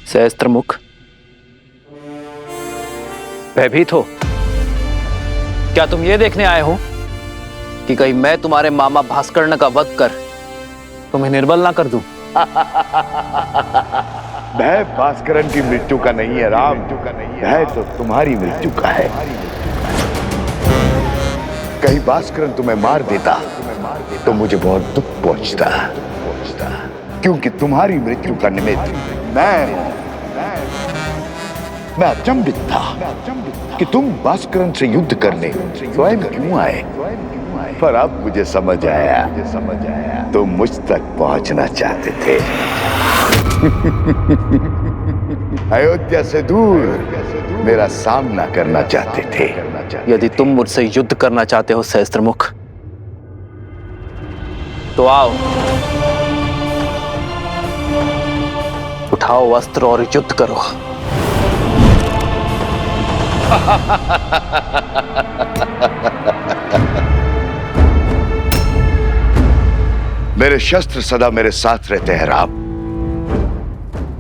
सहस्त्रमुख, भयभीत हो? क्या तुम ये देखने आए हो कि कहीं मैं तुम्हारे मामा भास्कर्ण का वध कर तुम्हें निर्बल ना कर दूं? भय भास्करण की मृत्यु का नहीं है राम, भय तो तुम्हारी मृत्यु का है। कहीं भास्करण तुम्हें मार देता तो मुझे बहुत दुख पहुंचता, क्योंकि तुम्हारी मृत्यु का निमित्त मैं अचंभित था कि तुम भास्करण से युद्ध करने स्वयं क्यों आए। पर अब मुझे समझ आया, तुम मुझ तक पहुंचना चाहते थे। अयोध्या से दूर मेरा सामना करना चाहते थे। यदि तुम मुझसे युद्ध करना चाहते हो सहस्त्रमुख, तो आओ, उठाओ अस्त्र और युद्ध करो। मेरे शस्त्र सदा मेरे साथ रहते हैं राम।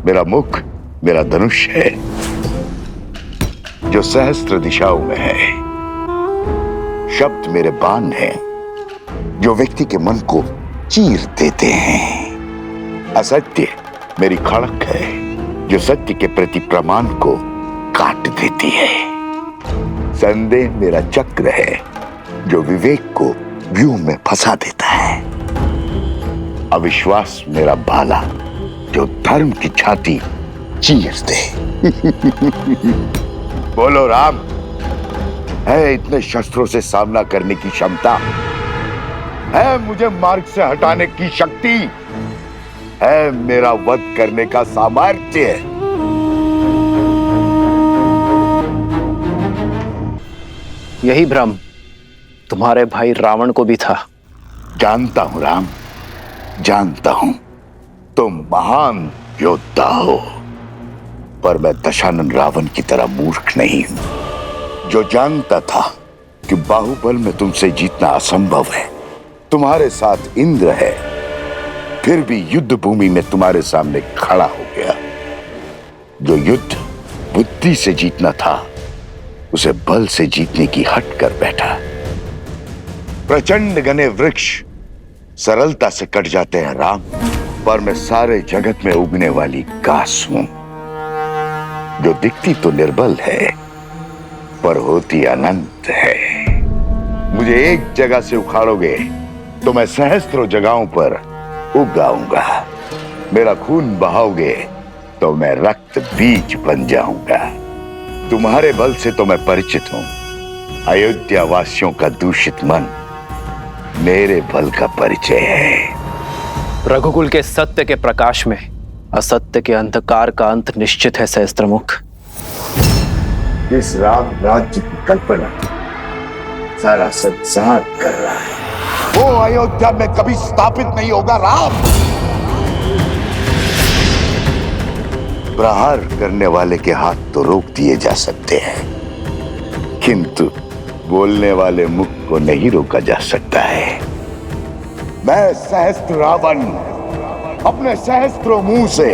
मेरा मुख मेरा धनुष है जो सहस्त्र दिशाओं में है। शब्द मेरे बाण हैं जो व्यक्ति के मन को चीर देते हैं। असत्य मेरी खड़क है जो सत्य के प्रति प्रमाण को काट देती है। संदेह मेरा चक्र है जो विवेक को व्यूह में फंसा देता है। अविश्वास मेरा भाला जो धर्म की छाती चीर दे। बोलो राम, है इतने शस्त्रों से सामना करने की क्षमता? है मुझे मार्ग से हटाने की शक्ति? है मेरा वध करने का सामर्थ्य? यही भ्रम तुम्हारे भाई रावण को भी था। जानता हूं राम, जानता हूं तुम महान योद्धा हो, पर मैं दशानन रावण की तरह मूर्ख नहीं हूं जो जानता था कि बाहुबल में तुमसे जीतना असंभव है। तुम्हारे साथ इंद्र है, फिर भी युद्ध भूमि में तुम्हारे सामने खड़ा हो गया। जो युद्ध बुद्धि से जीतना था उसे बल से जीतने की हट कर बैठा। प्रचंड घने वृक्ष सरलता से कट जाते हैं राम, पर मैं सारे जगत में उगने वाली घास हूं जो दिखती तो निर्बल है पर होती अनंत है। मुझे एक जगह से उखाड़ोगे तो मैं सहस्त्रों जगहों पर उग आऊंगा। मेरा खून बहाओगे तो मैं रक्त बीज बन जाऊंगा। तुम्हारे बल से तो मैं परिचित हूं। अयोध्या वासियों का दूषित मन मेरे बल का परिचय है। रघुकुल के सत्य के प्रकाश में असत्य के अंधकार का अंत निश्चित है सहस्त्रमुख। इस राम राज्य की कल्पना सारा संसार कर रहा है। वो अयोध्या में कभी स्थापित नहीं होगा राम। प्रहार करने वाले के हाथ तो रोक दिए जा सकते हैं, किंतु बोलने वाले मुख को नहीं रोका जा सकता है। मैं सहस्त्र रावण अपने सहस्त्रों मुंह से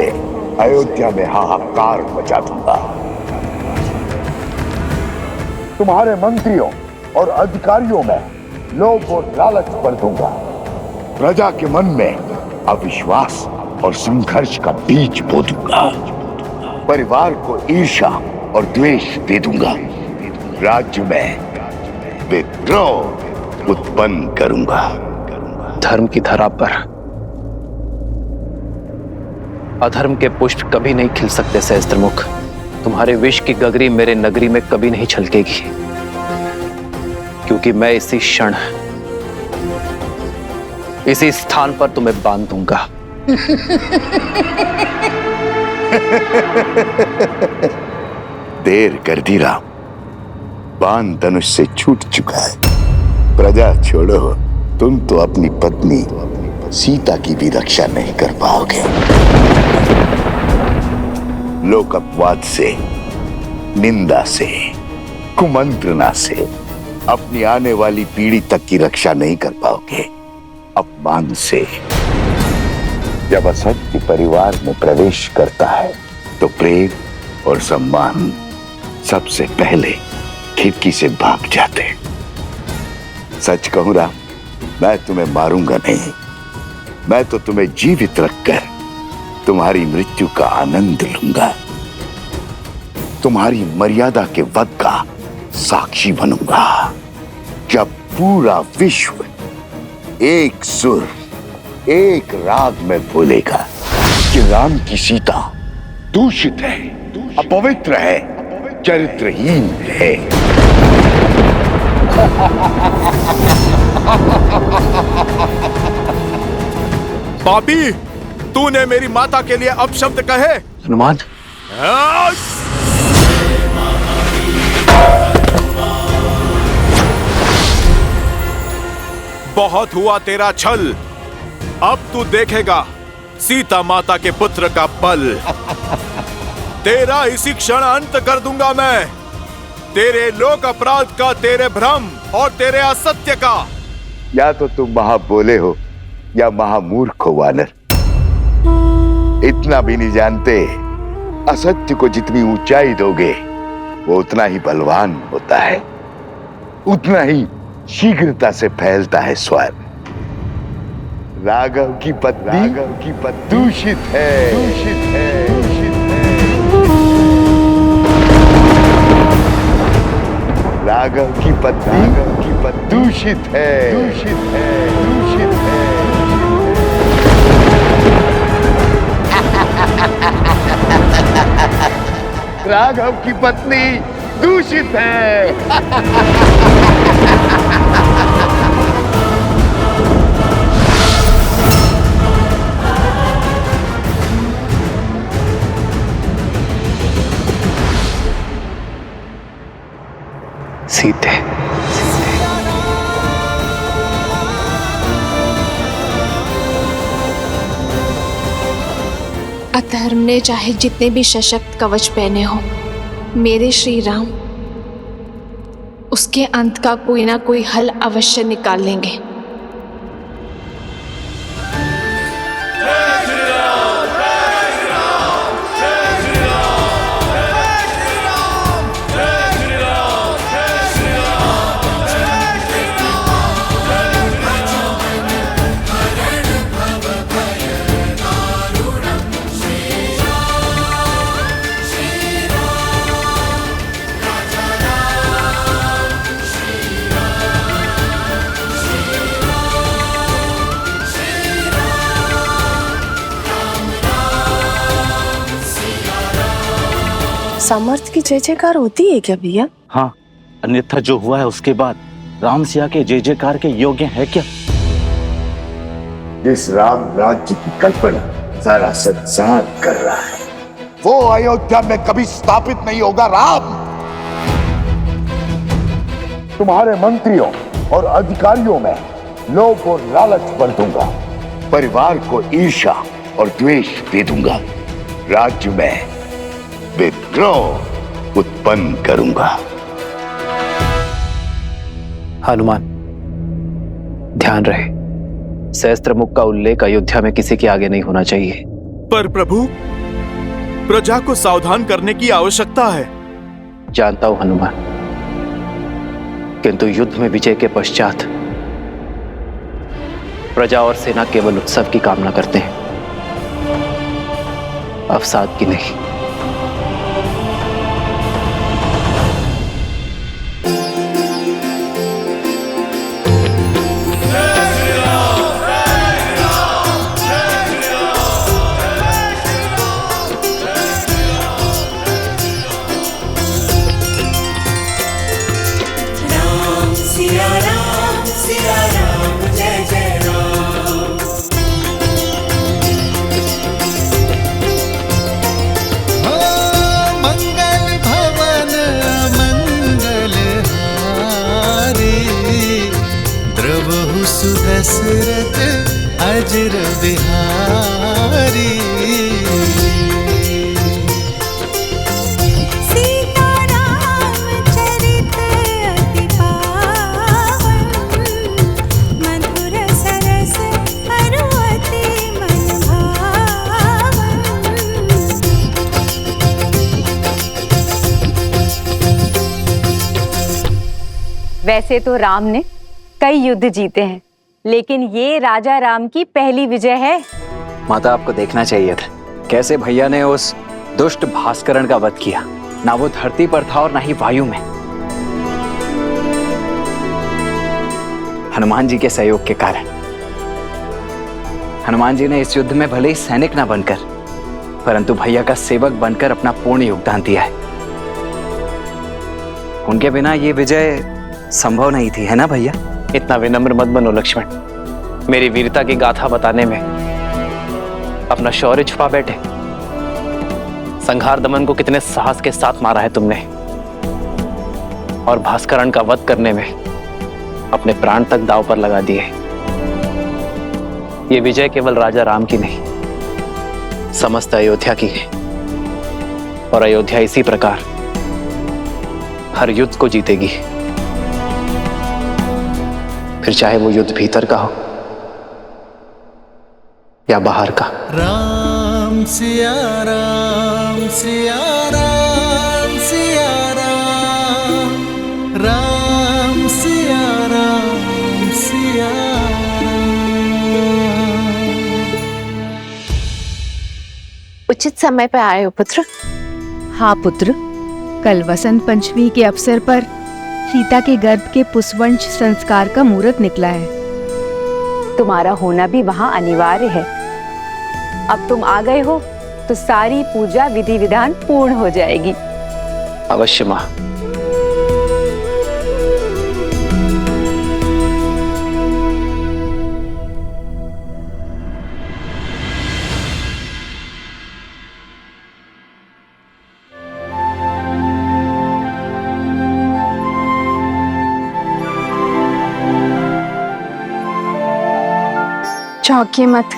अयोध्या में हाहाकार मचा दूंगा। तुम्हारे मंत्रियों और अधिकारियों में लोभ और लालच भर दूंगा। प्रजा के मन में अविश्वास और संघर्ष का बीज बो दूंगा। परिवार को ईर्ष्या और द्वेष दे दूंगा। राज्य में विद्रोह उत्पन्न करूंगा। धर्म की धरा पर अधर्म के पुष्प कभी नहीं खिल सकते सहस्त्रमुख। तुम्हारे विष की गगरी मेरे नगरी में कभी नहीं छलकेगी, क्योंकि मैं इसी क्षण इसी स्थान पर तुम्हें बांध दूंगा। देर कर दी राम, बाण धनुष से छूट चुका है। प्रजा छोड़ो, तुम तो अपनी पत्नी सीता की भी रक्षा नहीं कर पाओगे। लोक अपवाद से, निंदा से, कुमंत्रणा से अपनी आने वाली पीढ़ी तक की रक्षा नहीं कर पाओगे। अपमान से जब असत्य परिवार में प्रवेश करता है तो प्रेम और सम्मान सबसे पहले खिड़की से भाग जाते। सच कहूं राम, मैं तुम्हें मारूंगा नहीं, मैं तो तुम्हें जीवित रखकर तुम्हारी मृत्यु का आनंद लूंगा, तुम्हारी मर्यादा के वध का साक्षी बनूंगा। जब पूरा विश्व एक सुर एक राग में बोलेगा कि राम की सीता दूषित है, अपवित्र है, चरित्रहीन है। पापी, तूने मेरी माता के लिए अपशब्द कहे। हनुमान, बहुत हुआ तेरा छल, अब तू देखेगा सीता माता के पुत्र का बल। तेरा इसी क्षण अंत कर दूंगा मैं, तेरे लोक अपराध का, तेरे भ्रम और तेरे असत्य का। या तो तुम महाबोले हो या महामूर्ख हो वानर। इतना भी नहीं जानते असत्य को जितनी ऊंचाई दोगे वो उतना ही बलवान होता है, उतना ही शीघ्रता से फैलता है स्वर्ग। राघव की पत्नी दूषित है, दूषित है, दूषित है। राघव की पत्नी दूषित है, दूषित है, दूषित है। राघव की पत्नी दूषित है। सीते, अधर्म ने चाहे जितने भी सशक्त कवच पहने हो, मेरे श्री राम उसके अंत का कोई ना कोई हल अवश्य निकाल लेंगे। समर्थ की जय जयकार होती है क्या भैया? हाँ, अन्यथा जो हुआ है उसके बाद राम सिया के जय जयकार के योग्य है क्या? जिस राम राज्य की कल्पना सारा संसार कर रहा है वो अयोध्या में कभी स्थापित नहीं होगा। राम, तुम्हारे मंत्रियों और अधिकारियों में लोभ और लालच भर दूंगा, परिवार को ईर्ष्या और द्वेष दे दूंगा, राज्य में विद्रोह उत्पन्न करूंगा। हनुमान, ध्यान रहे, सहस्त्रमुख का उल्लेख अयोध्या में किसी के आगे नहीं होना चाहिए। पर प्रभु, प्रजा को सावधान करने की आवश्यकता है। जानता हूं हनुमान, किंतु युद्ध में विजय के पश्चात प्रजा और सेना केवल उत्सव की कामना करते हैं, अवसाद की नहीं। दशरथ अजर बिहारी। वैसे तो राम ने कई युद्ध जीते हैं, लेकिन ये राजा राम की पहली विजय है। माता, आपको देखना चाहिए था कैसे भैया ने उस दुष्ट भास्करण का वध किया। ना वो धरती पर था और ना ही वायु में। हनुमान जी के सहयोग के कारण। हनुमान जी ने इस युद्ध में भले ही सैनिक ना बनकर, परंतु भैया का सेवक बनकर अपना पूर्ण योगदान दिया है। उनके बिना ये विजय संभव नहीं थी, है ना भैया? इतना विनम्र मत बनो लक्ष्मण। मेरी वीरता की गाथा बताने में अपना शौर्य छुपा बैठे। संहार दमन को कितने साहस के साथ मारा है तुमने, और भास्करण का वध करने में अपने प्राण तक दांव पर लगा दिए। ये विजय केवल राजा राम की नहीं, समस्त अयोध्या की है। और अयोध्या इसी प्रकार हर युद्ध को जीतेगी, फिर चाहे वो युद्ध भीतर का हो या बाहर का। राम सिया राम सिया राम सिया राम, राम सिया राम सिया उचित समय पर आए हो पुत्र। हाँ पुत्र, कल वसंत पंचमी के अवसर पर सीता के गर्भ के पुष्पवंश संस्कार का मुहूर्त निकला है। तुम्हारा होना भी वहां अनिवार्य है। अब तुम आ गए हो तो सारी पूजा विधि विधान पूर्ण हो जाएगी। अवश्य मां। चौंकिए मत,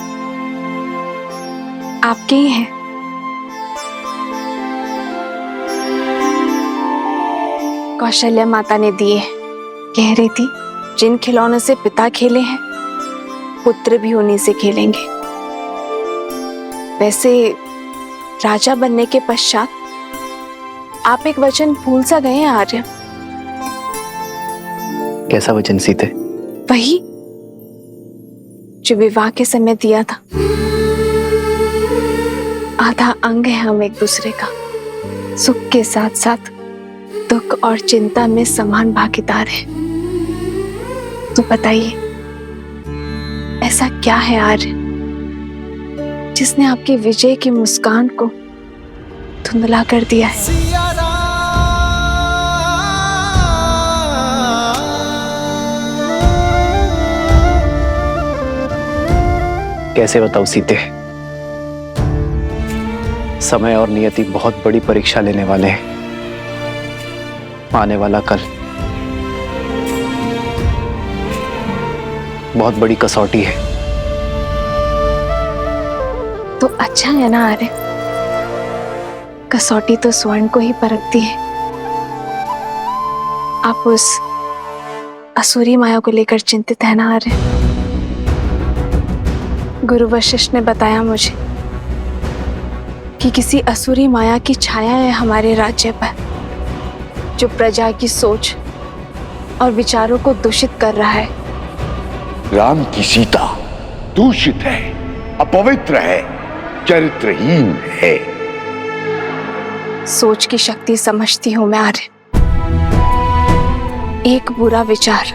आपके ही हैं। कौशल्या माता ने दिए। कह रही थी जिन खिलौनों से पिता खेले हैं, पुत्र भी उन्हीं से खेलेंगे। वैसे राजा बनने के पश्चात आप एक वचन भूल सा गए हैं आर्य। कैसा वचन सीते? वही जो विवाह के समय दिया था। आधा अंग है हम एक दूसरे का। सुख के साथ साथ दुख और चिंता में समान भागीदार है। तो बताइए, ऐसा क्या है आर्य जिसने आपकी विजय की मुस्कान को धुंधला कर दिया है? सिया राम। कैसे बताऊं सीते? समय और नियति बहुत बड़ी परीक्षा लेने वाले हैं। आने वाला कल बहुत बड़ी कसौटी है। तो अच्छा है ना आर्य, कसौटी तो स्वर्ण को ही परखती है। आप उस असुरी माया को लेकर चिंतित है ना आर्य? गुरु वशिष्ठ ने बताया मुझे कि किसी असुरी माया की छाया है हमारे राज्य पर, जो प्रजा की सोच और विचारों को दूषित कर रहा है। राम की सीता दूषित है, अपवित्र है, चरित्रहीन है। सोच की शक्ति समझती हूं मैं आर्य। एक बुरा विचार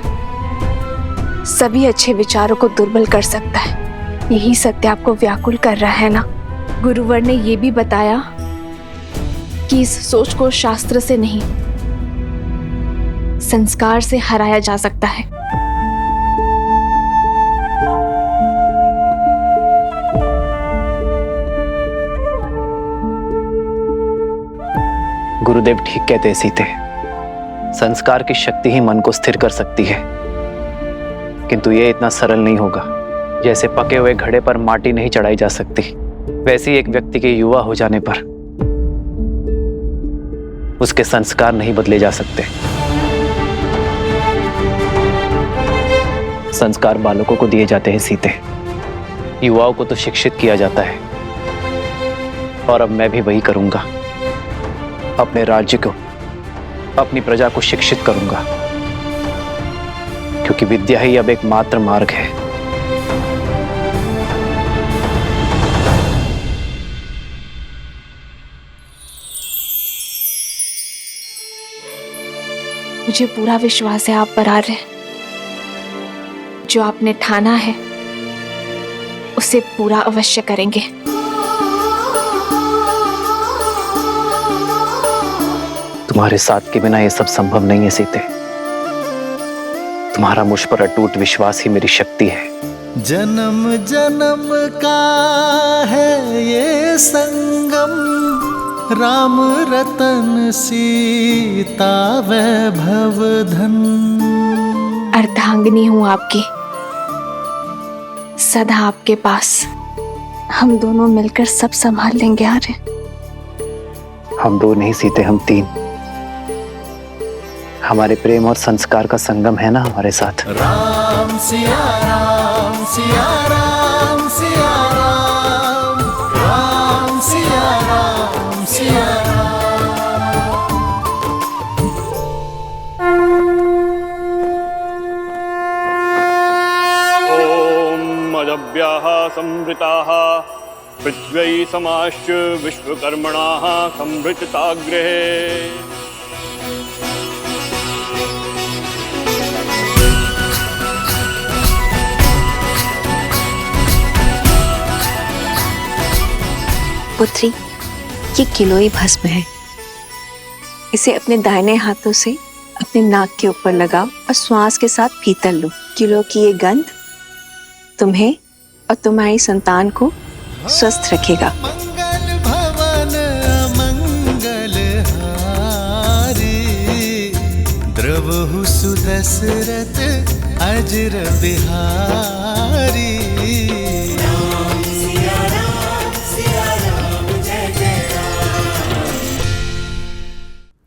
सभी अच्छे विचारों को दुर्बल कर सकता है। यही सत्य आपको व्याकुल कर रहा है ना? गुरुवर ने यह भी बताया कि इस सोच को शास्त्र से नहीं, संस्कार से हराया जा सकता है। गुरुदेव ठीक कहते हैं सीते। संस्कार की शक्ति ही मन को स्थिर कर सकती है, किंतु यह इतना सरल नहीं होगा। जैसे पके हुए घड़े पर माटी नहीं चढ़ाई जा सकती, वैसे ही एक व्यक्ति के युवा हो जाने पर उसके संस्कार नहीं बदले जा सकते। संस्कार बालकों को दिए जाते हैं सीते, युवाओं को तो शिक्षित किया जाता है। और अब मैं भी वही करूंगा। अपने राज्य को, अपनी प्रजा को शिक्षित करूंगा। क्योंकि विद्या ही अब एकमात्र मार्ग है। मुझे पूरा विश्वास है आप पर आर्य। जो आपने ठाना है उसे पूरा अवश्य करेंगे। तुम्हारे साथ के बिना यह सब संभव नहीं है सीते। तुम्हारा मुझ पर अटूट विश्वास ही मेरी शक्ति है। जन्म जन्म का है ये संगम, राम रतन सीता वैभव धन। अर्धांगिनी हूं आपकी, सदा आपके पास। हम दोनों मिलकर सब संभाल लेंगे आर्य। हम दो नहीं सीते, हम तीन। हमारे प्रेम और संस्कार का संगम है ना हमारे साथ। राम सिया राम सिया राम सिया राम, राम सिया राम सिया राम। ओम अदभ्याः संवृताः पृथ्वी समाश्च विश्वकर्मणाः संवृतताग्रहे। पुत्री, ये किलोई भस्म है। इसे अपने दाहिने हाथों से अपने नाक के ऊपर लगाओ और श्वास के साथ भीतर लो। किलो की ये गंध तुम्हें और तुम्हारी संतान को स्वस्थ रखेगा। मंगल भवन अमंगल हारी, द्रवहु सुदशरथ अजर बिहारी।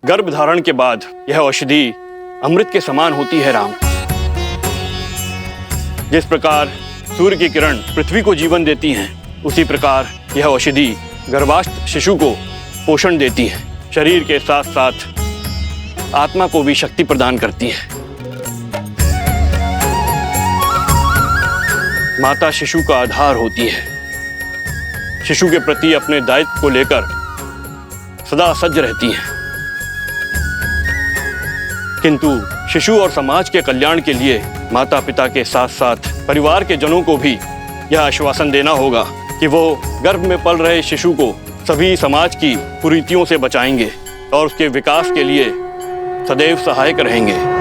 गर्भ धारण के बाद यह औषधि अमृत के समान होती है राम। जिस प्रकार सूर्य की किरण पृथ्वी को जीवन देती हैं, उसी प्रकार यह औषधि गर्भास्थ शिशु को पोषण देती है। शरीर के साथ साथ आत्मा को भी शक्ति प्रदान करती है। माता शिशु का आधार होती है। शिशु के प्रति अपने दायित्व को लेकर सदा सज्ज रहती है। किंतु शिशु और समाज के कल्याण के लिए माता पिता के साथ साथ परिवार के जनों को भी यह आश्वासन देना होगा कि वो गर्भ में पल रहे शिशु को सभी समाज की कुरीतियों से बचाएंगे और उसके विकास के लिए सदैव सहायक रहेंगे।